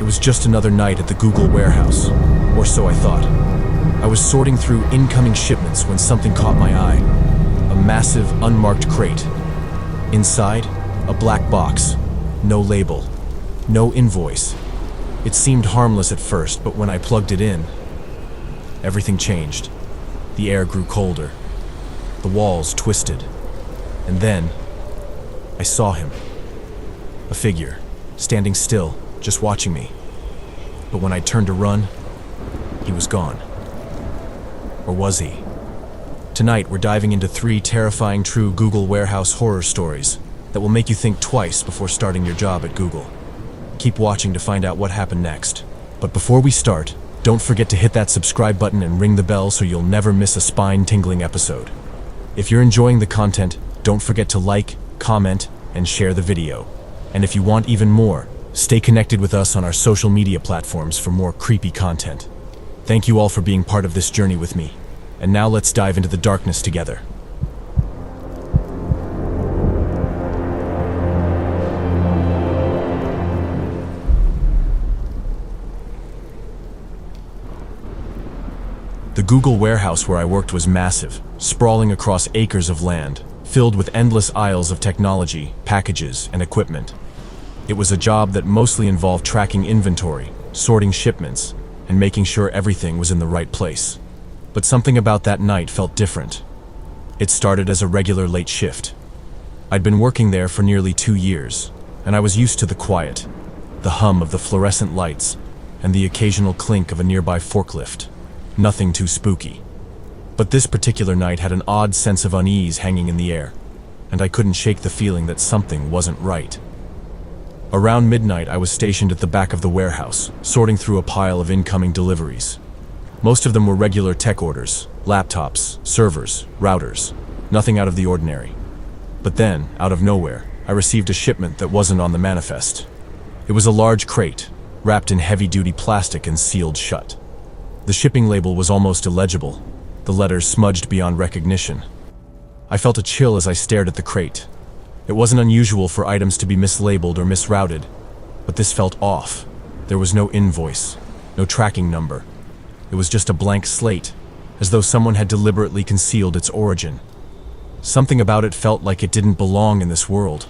was just another night at the Google warehouse, or so I thought. I was sorting through incoming shipments when something caught my eye. A massive, unmarked crate. Inside, a black box. No label. No invoice. It seemed harmless at first, but when I plugged it in, everything changed. The air grew colder. The walls twisted. And then, I saw him. A figure, standing still, just watching me. But when I turned to run, he was gone. Or was he? Tonight, we're diving into 3 terrifying true Google warehouse horror stories that will make you think twice before starting your job at Google. Keep watching to find out what happened next. But before we start, don't forget to hit that subscribe button and ring the bell so you'll never miss a spine-tingling episode. If you're enjoying the content, don't forget to like, comment, and share the video. And if you want even more, stay connected with us on our social media platforms for more creepy content. Thank you all for being part of this journey with me. And now let's dive into the darkness together. The Google warehouse where I worked was massive, sprawling across acres of land, filled with endless aisles of technology, packages, and equipment. It was a job that mostly involved tracking inventory, sorting shipments, and making sure everything was in the right place. But something about that night felt different. It started as a regular late shift. I'd been working there for nearly 2 years, and I was used to the quiet, the hum of the fluorescent lights, and the occasional clink of a nearby forklift. Nothing too spooky. But this particular night had an odd sense of unease hanging in the air, and I couldn't shake the feeling that something wasn't right. Around midnight, I was stationed at the back of the warehouse, sorting through a pile of incoming deliveries. Most of them were regular tech orders, laptops, servers, routers, nothing out of the ordinary. But then, out of nowhere, I received a shipment that wasn't on the manifest. It was a large crate, wrapped in heavy-duty plastic and sealed shut. The shipping label was almost illegible, the letters smudged beyond recognition. I felt a chill as I stared at the crate. It wasn't unusual for items to be mislabeled or misrouted, but this felt off. There was no invoice, no tracking number. It was just a blank slate, as though someone had deliberately concealed its origin. Something about it felt like it didn't belong in this world.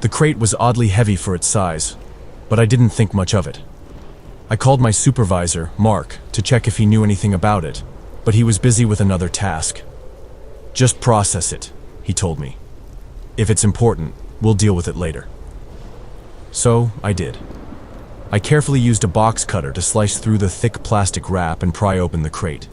The crate was oddly heavy for its size, but I didn't think much of it. I called my supervisor, Mark, to check if he knew anything about it, but he was busy with another task. "Just process it," he told me. "If it's important, we'll deal with it later." So, I did. I carefully used a box cutter to slice through the thick plastic wrap and pry open the crate.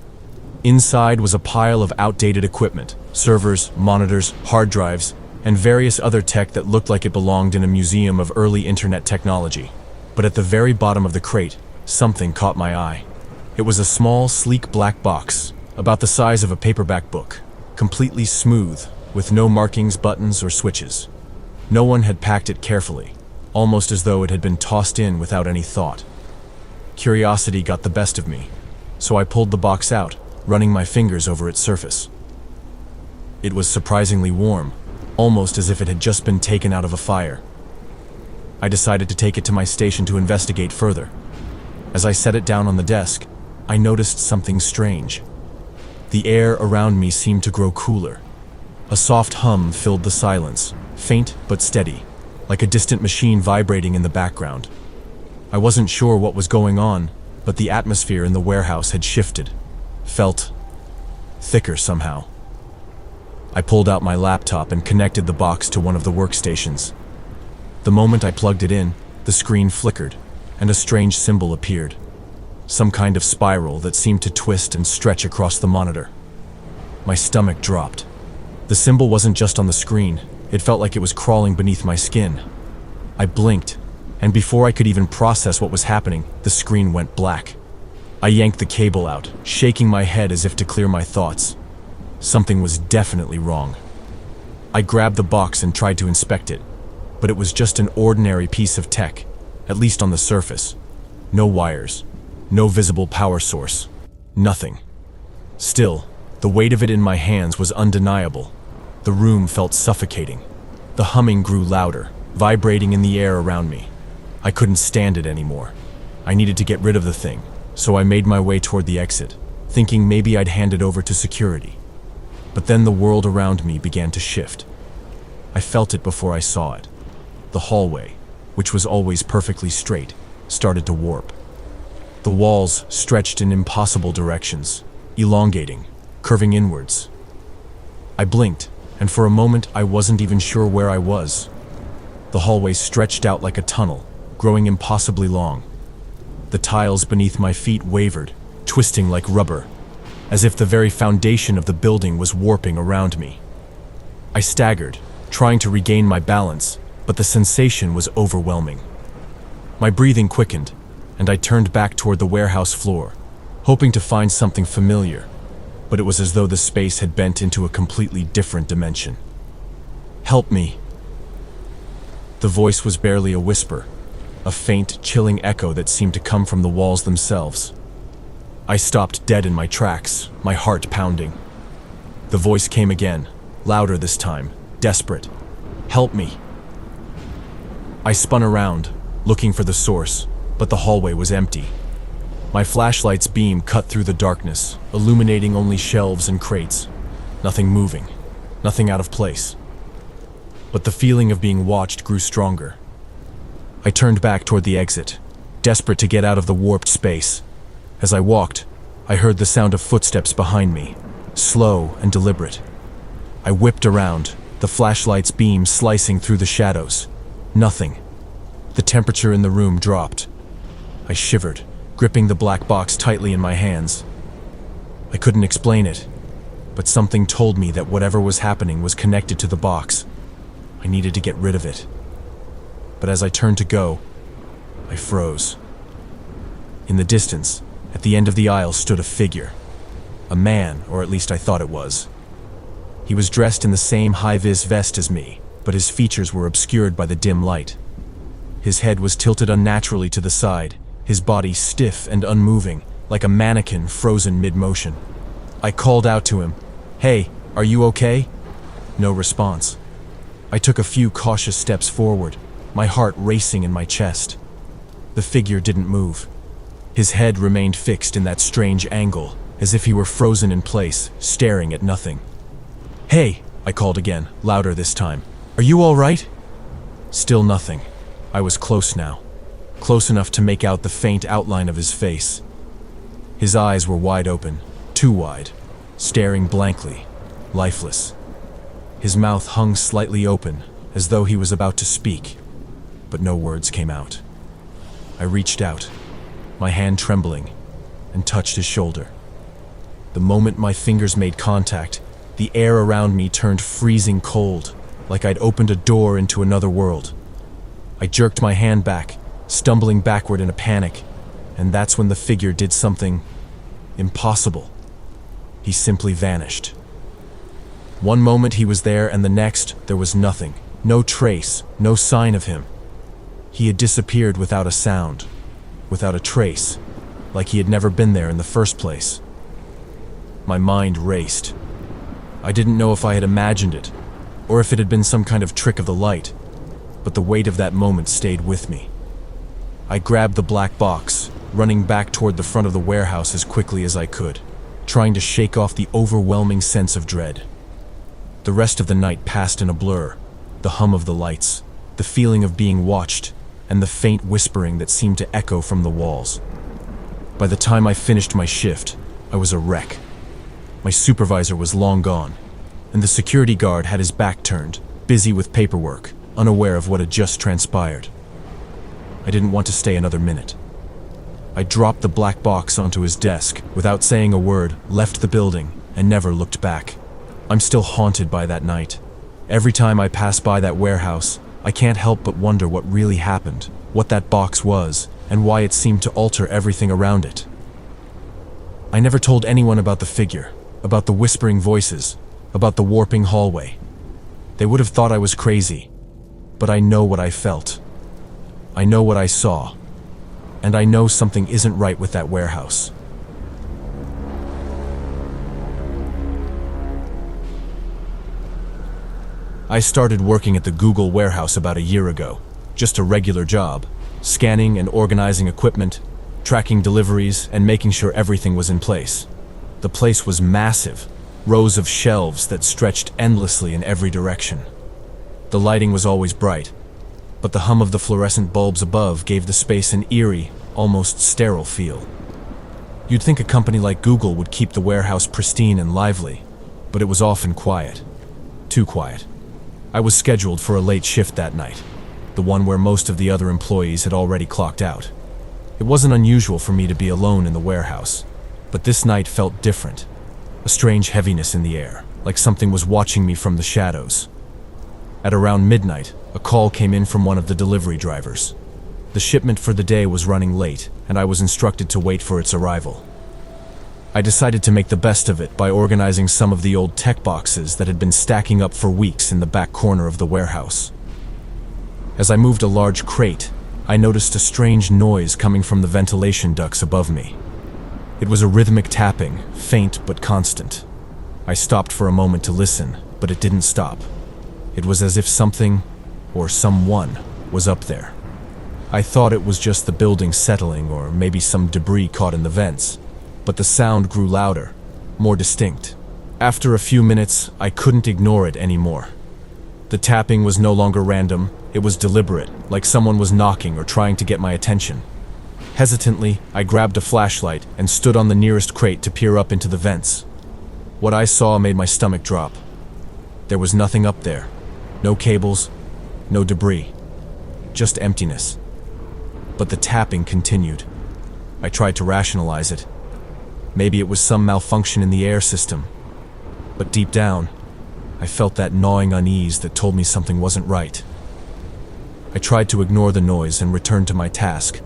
Inside was a pile of outdated equipment, servers, monitors, hard drives, and various other tech that looked like it belonged in a museum of early internet technology. But at the very bottom of the crate, something caught my eye. It was a small, sleek black box, about the size of a paperback book, completely smooth, with no markings, buttons, or switches. No one had packed it carefully, almost as though it had been tossed in without any thought. Curiosity got the best of me, so I pulled the box out, running my fingers over its surface. It was surprisingly warm, almost as if it had just been taken out of a fire. I decided to take it to my station to investigate further. As I set it down on the desk, I noticed something strange. The air around me seemed to grow cooler. A soft hum filled the silence, faint but steady, like a distant machine vibrating in the background. I wasn't sure what was going on, but the atmosphere in the warehouse had shifted, felt thicker somehow. I pulled out my laptop and connected the box to one of the workstations. The moment I plugged it in, the screen flickered, and a strange symbol appeared. Some kind of spiral that seemed to twist and stretch across the monitor. My stomach dropped. The symbol wasn't just on the screen, it felt like it was crawling beneath my skin. I blinked, and before I could even process what was happening, the screen went black. I yanked the cable out, shaking my head as if to clear my thoughts. Something was definitely wrong. I grabbed the box and tried to inspect it, but it was just an ordinary piece of tech, at least on the surface. No wires, no visible power source, nothing. Still, the weight of it in my hands was undeniable. The room felt suffocating. The humming grew louder, vibrating in the air around me. I couldn't stand it anymore. I needed to get rid of the thing, so I made my way toward the exit, thinking maybe I'd hand it over to security. But then the world around me began to shift. I felt it before I saw it. The hallway, which was always perfectly straight, started to warp. The walls stretched in impossible directions, elongating, curving inwards. I blinked, and for a moment I wasn't even sure where I was. The hallway stretched out like a tunnel, growing impossibly long. The tiles beneath my feet wavered, twisting like rubber, as if the very foundation of the building was warping around me. I staggered, trying to regain my balance, but the sensation was overwhelming. My breathing quickened, and I turned back toward the warehouse floor, hoping to find something familiar, but it was as though the space had bent into a completely different dimension. "Help me." The voice was barely a whisper, a faint, chilling echo that seemed to come from the walls themselves. I stopped dead in my tracks, my heart pounding. The voice came again, louder this time, desperate. "Help me." I spun around, looking for the source, but the hallway was empty. My flashlight's beam cut through the darkness, illuminating only shelves and crates. Nothing moving, nothing out of place. But the feeling of being watched grew stronger. I turned back toward the exit, desperate to get out of the warped space. As I walked, I heard the sound of footsteps behind me, slow and deliberate. I whipped around, the flashlight's beam slicing through the shadows. Nothing. The temperature in the room dropped. I shivered, gripping the black box tightly in my hands. I couldn't explain it, but something told me that whatever was happening was connected to the box. I needed to get rid of it. But as I turned to go, I froze. In the distance, at the end of the aisle, stood a figure. A man, or at least I thought it was. He was dressed in the same high-vis vest as me, but his features were obscured by the dim light. His head was tilted unnaturally to the side, his body stiff and unmoving, like a mannequin frozen mid-motion. I called out to him, "Hey, are you okay?" No response. I took a few cautious steps forward, my heart racing in my chest. The figure didn't move. His head remained fixed in that strange angle, as if he were frozen in place, staring at nothing. "Hey," I called again, louder this time. "Are you all right?" Still nothing. I was close now, close enough to make out the faint outline of his face. His eyes were wide open, too wide, staring blankly, lifeless. His mouth hung slightly open, as though he was about to speak, but no words came out. I reached out, my hand trembling, and touched his shoulder. The moment my fingers made contact, the air around me turned freezing cold, like I'd opened a door into another world. I jerked my hand back, stumbling backward in a panic, and that's when the figure did something impossible. He simply vanished. One moment he was there, and the next there was nothing, no trace, no sign of him. He had disappeared without a sound, without a trace, like he had never been there in the first place. My mind raced. I didn't know if I had imagined it, or if it had been some kind of trick of the light, but the weight of that moment stayed with me. I grabbed the black box, running back toward the front of the warehouse as quickly as I could, trying to shake off the overwhelming sense of dread. The rest of the night passed in a blur, the hum of the lights, the feeling of being watched, and the faint whispering that seemed to echo from the walls. By the time I finished my shift, I was a wreck. My supervisor was long gone, and the security guard had his back turned, busy with paperwork, unaware of what had just transpired. I didn't want to stay another minute. I dropped the black box onto his desk, without saying a word, left the building, and never looked back. I'm still haunted by that night. Every time I pass by that warehouse, I can't help but wonder what really happened, what that box was, and why it seemed to alter everything around it. I never told anyone about the figure, about the whispering voices, about the warping hallway. They would have thought I was crazy, but I know what I felt. I know what I saw, and I know something isn't right with that warehouse. I started working at the Google warehouse about a year ago, just a regular job, scanning and organizing equipment, tracking deliveries and making sure everything was in place. The place was massive, rows of shelves that stretched endlessly in every direction. The lighting was always bright, but the hum of the fluorescent bulbs above gave the space an eerie, almost sterile feel. You'd think a company like Google would keep the warehouse pristine and lively, but it was often quiet. Too quiet. I was scheduled for a late shift that night, the one where most of the other employees had already clocked out. It wasn't unusual for me to be alone in the warehouse, but this night felt different. A strange heaviness in the air, like something was watching me from the shadows. At around midnight, a call came in from one of the delivery drivers. The shipment for the day was running late, and I was instructed to wait for its arrival. I decided to make the best of it by organizing some of the old tech boxes that had been stacking up for weeks in the back corner of the warehouse. As I moved a large crate, I noticed a strange noise coming from the ventilation ducts above me. It was a rhythmic tapping, faint but constant. I stopped for a moment to listen, but it didn't stop. It was as if something, or someone, was up there. I thought it was just the building settling or maybe some debris caught in the vents, but the sound grew louder, more distinct. After a few minutes, I couldn't ignore it anymore. The tapping was no longer random, it was deliberate, like someone was knocking or trying to get my attention. Hesitantly, I grabbed a flashlight and stood on the nearest crate to peer up into the vents. What I saw made my stomach drop. There was nothing up there. No cables, no debris. Just emptiness. But the tapping continued. I tried to rationalize it. Maybe it was some malfunction in the air system. But deep down, I felt that gnawing unease that told me something wasn't right. I tried to ignore the noise and return to my task,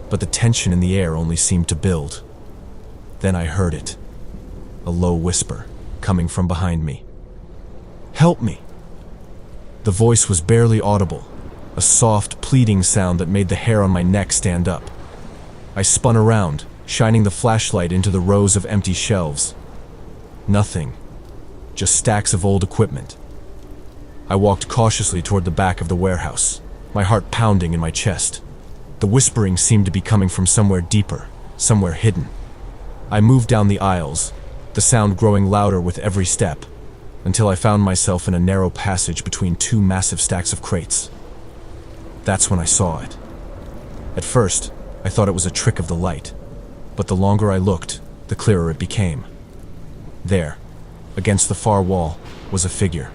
but the tension in the air only seemed to build. Then I heard it. A low whisper, coming from behind me. "Help me!" The voice was barely audible, a soft, pleading sound that made the hair on my neck stand up. I spun around, shining the flashlight into the rows of empty shelves. Nothing. Just stacks of old equipment. I walked cautiously toward the back of the warehouse, my heart pounding in my chest. The whispering seemed to be coming from somewhere deeper, somewhere hidden. I moved down the aisles, the sound growing louder with every step, until I found myself in a narrow passage between two massive stacks of crates. That's when I saw it. At first, I thought it was a trick of the light, but the longer I looked, the clearer it became. There, against the far wall, was a figure.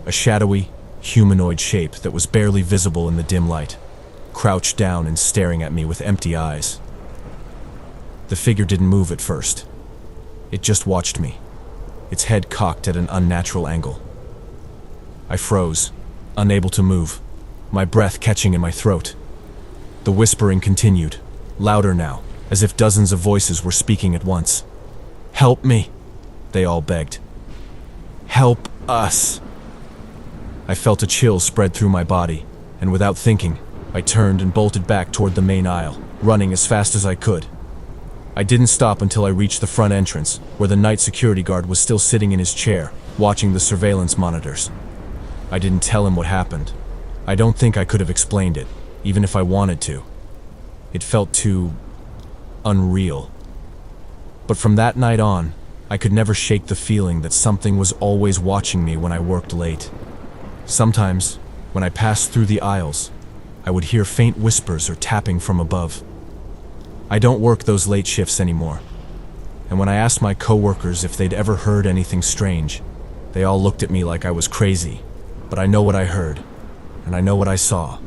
A shadowy, humanoid shape that was barely visible in the dim light, crouched down and staring at me with empty eyes. The figure didn't move at first. It just watched me, its head cocked at an unnatural angle. I froze, unable to move, my breath catching in my throat. The whispering continued, louder now, as if dozens of voices were speaking at once. "Help me!" they all begged. "Help us!" I felt a chill spread through my body, and without thinking, I turned and bolted back toward the main aisle, running as fast as I could. I didn't stop until I reached the front entrance, where the night security guard was still sitting in his chair, watching the surveillance monitors. I didn't tell him what happened. I don't think I could have explained it, even if I wanted to. It felt too unreal. But from that night on, I could never shake the feeling that something was always watching me when I worked late. Sometimes, when I passed through the aisles, I would hear faint whispers or tapping from above. I don't work those late shifts anymore, and when I asked my coworkers if they'd ever heard anything strange, they all looked at me like I was crazy. But I know what I heard, and I know what I saw.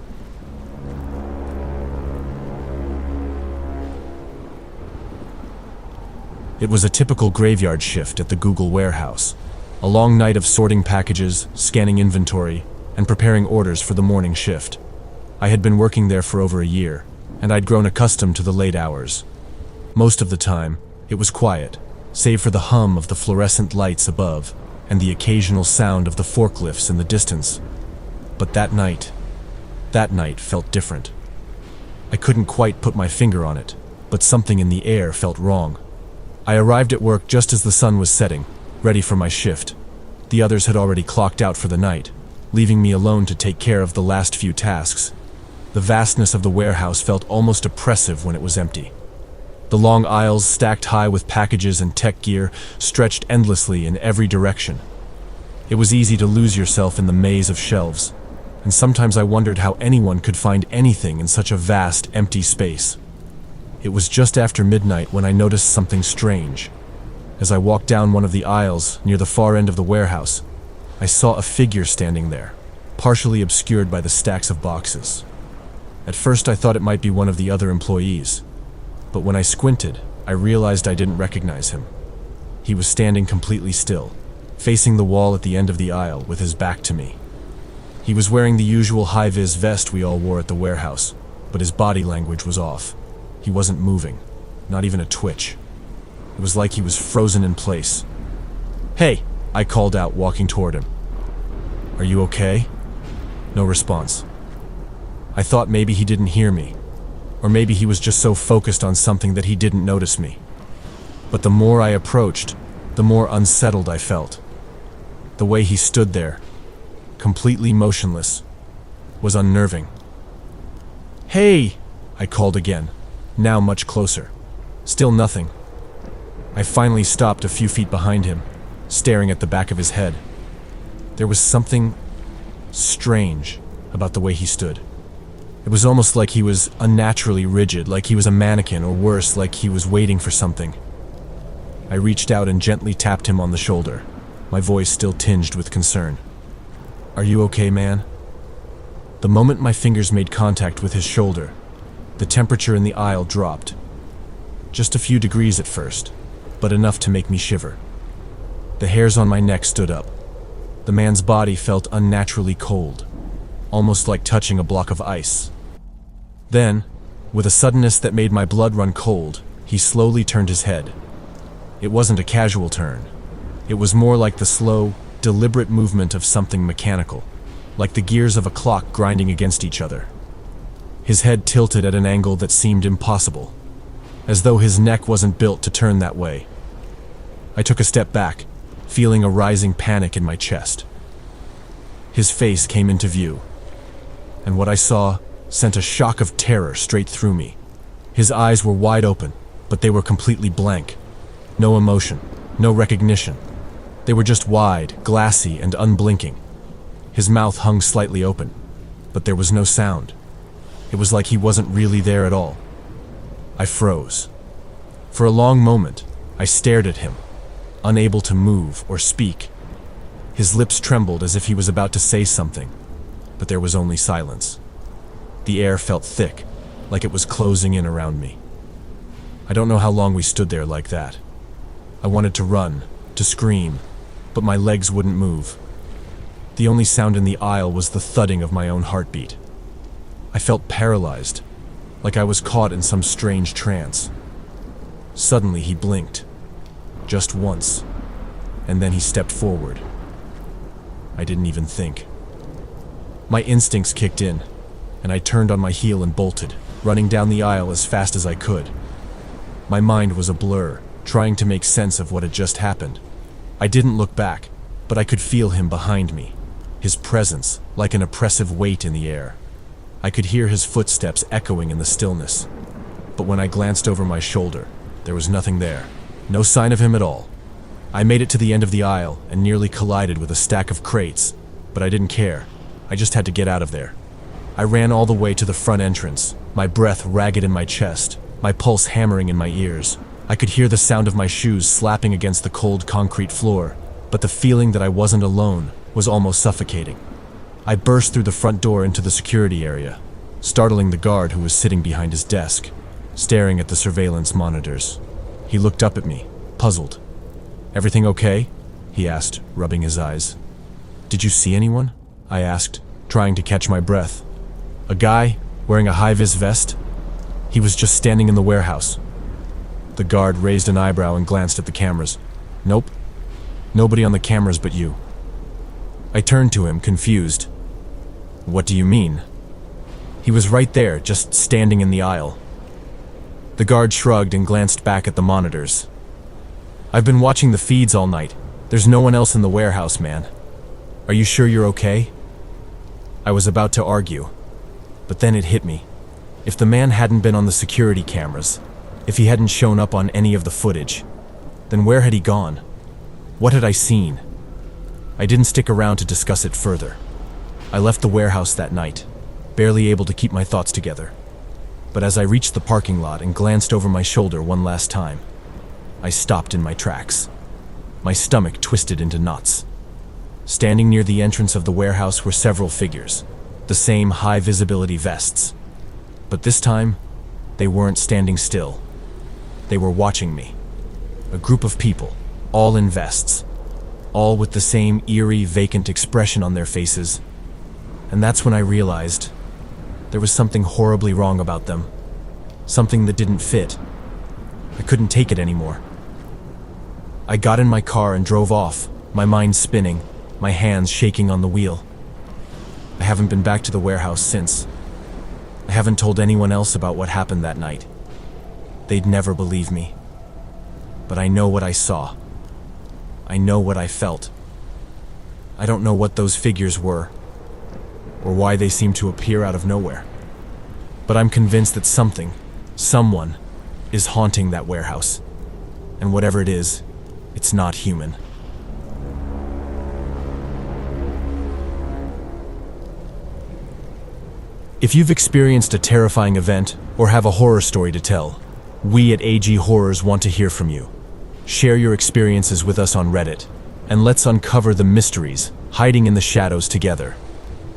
It was a typical graveyard shift at the Google warehouse. A long night of sorting packages, scanning inventory, and preparing orders for the morning shift. I had been working there for over a year, and I'd grown accustomed to the late hours. Most of the time, it was quiet, save for the hum of the fluorescent lights above and the occasional sound of the forklifts in the distance. But that night felt different. I couldn't quite put my finger on it, but something in the air felt wrong. I arrived at work just as the sun was setting, ready for my shift. The others had already clocked out for the night, leaving me alone to take care of the last few tasks. The vastness of the warehouse felt almost oppressive when it was empty. The long aisles, stacked high with packages and tech gear, stretched endlessly in every direction. It was easy to lose yourself in the maze of shelves, and sometimes I wondered how anyone could find anything in such a vast, empty space. It was just after midnight when I noticed something strange. As I walked down one of the aisles near the far end of the warehouse, I saw a figure standing there, partially obscured by the stacks of boxes. At first I thought it might be one of the other employees, but when I squinted, I realized I didn't recognize him. He was standing completely still, facing the wall at the end of the aisle with his back to me. He was wearing the usual high-vis vest we all wore at the warehouse, but his body language was off. He wasn't moving, not even a twitch. It was like he was frozen in place. "Hey!" I called out, walking toward him. "Are you okay?" No response. I thought maybe he didn't hear me, or maybe he was just so focused on something that he didn't notice me. But the more I approached, the more unsettled I felt. The way he stood there, completely motionless, was unnerving. "Hey!" I called again, now much closer. Still nothing. I finally stopped a few feet behind him, staring at the back of his head. There was something strange about the way he stood. It was almost like he was unnaturally rigid, like he was a mannequin, or worse, like he was waiting for something. I reached out and gently tapped him on the shoulder, my voice still tinged with concern. "Are you okay, man?" The moment my fingers made contact with his shoulder, the temperature in the aisle dropped. Just a few degrees at first, but enough to make me shiver. The hairs on my neck stood up. The man's body felt unnaturally cold, almost like touching a block of ice. Then, with a suddenness that made my blood run cold, he slowly turned his head. It wasn't a casual turn. It was more like the slow, deliberate movement of something mechanical, like the gears of a clock grinding against each other. His head tilted at an angle that seemed impossible, as though his neck wasn't built to turn that way. I took a step back, feeling a rising panic in my chest. His face came into view, and what I saw sent a shock of terror straight through me. His eyes were wide open, but they were completely blank. No emotion, no recognition. They were just wide, glassy, and unblinking. His mouth hung slightly open, but there was no sound. It was like he wasn't really there at all. I froze. For a long moment, I stared at him, unable to move or speak. His lips trembled as if he was about to say something, but there was only silence. The air felt thick, like it was closing in around me. I don't know how long we stood there like that. I wanted to run, to scream, but my legs wouldn't move. The only sound in the aisle was the thudding of my own heartbeat. I felt paralyzed, like I was caught in some strange trance. Suddenly he blinked, just once, and then he stepped forward. I didn't even think. My instincts kicked in, and I turned on my heel and bolted, running down the aisle as fast as I could. My mind was a blur, trying to make sense of what had just happened. I didn't look back, but I could feel him behind me, his presence like an oppressive weight in the air. I could hear his footsteps echoing in the stillness, but when I glanced over my shoulder, there was nothing there, no sign of him at all. I made it to the end of the aisle and nearly collided with a stack of crates, but I didn't care. I just had to get out of there. I ran all the way to the front entrance, my breath ragged in my chest, my pulse hammering in my ears. I could hear the sound of my shoes slapping against the cold concrete floor, but the feeling that I wasn't alone was almost suffocating. I burst through the front door into the security area, startling the guard who was sitting behind his desk, staring at the surveillance monitors. He looked up at me, puzzled. "Everything okay?" he asked, rubbing his eyes. "Did you see anyone?" I asked, trying to catch my breath. "A guy, wearing a high-vis vest? He was just standing in the warehouse." The guard raised an eyebrow and glanced at the cameras. "Nope. Nobody on the cameras but you." I turned to him, confused. "What do you mean?" He was right there, just standing in the aisle. The guard shrugged and glanced back at the monitors. "I've been watching the feeds all night. There's no one else in the warehouse, man. Are you sure you're okay?" I was about to argue, But then it hit me. If the man hadn't been on the security cameras, if he hadn't shown up on any of the footage, then where had he gone? What had I seen? I didn't stick around to discuss it further. I left the warehouse that night, barely able to keep my thoughts together. But as I reached the parking lot and glanced over my shoulder one last time, I stopped in my tracks. My stomach twisted into knots. Standing near the entrance of the warehouse were several figures, the same high-visibility vests. But this time, they weren't standing still. They were watching me. A group of people, all in vests, all with the same eerie, vacant expression on their faces. And that's when I realized there was something horribly wrong about them. Something that didn't fit. I couldn't take it anymore. I got in my car and drove off, my mind spinning, my hands shaking on the wheel. I haven't been back to the warehouse since. I haven't told anyone else about what happened that night. They'd never believe me. But I know what I saw. I know what I felt. I don't know what those figures were, or why they seemed to appear out of nowhere. But I'm convinced that someone, is haunting that warehouse. And whatever it is, it's not human. If you've experienced a terrifying event or have a horror story to tell, we at AG Horrors want to hear from you. Share your experiences with us on Reddit, and let's uncover the mysteries hiding in the shadows together.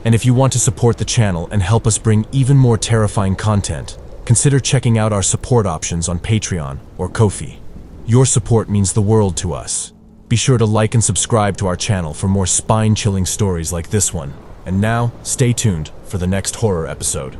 And if you want to support the channel and help us bring even more terrifying content, consider checking out our support options on Patreon or Ko-fi. Your support means the world to us. Be sure to like and subscribe to our channel for more spine-chilling stories like this one. And now, stay tuned for the next horror episode.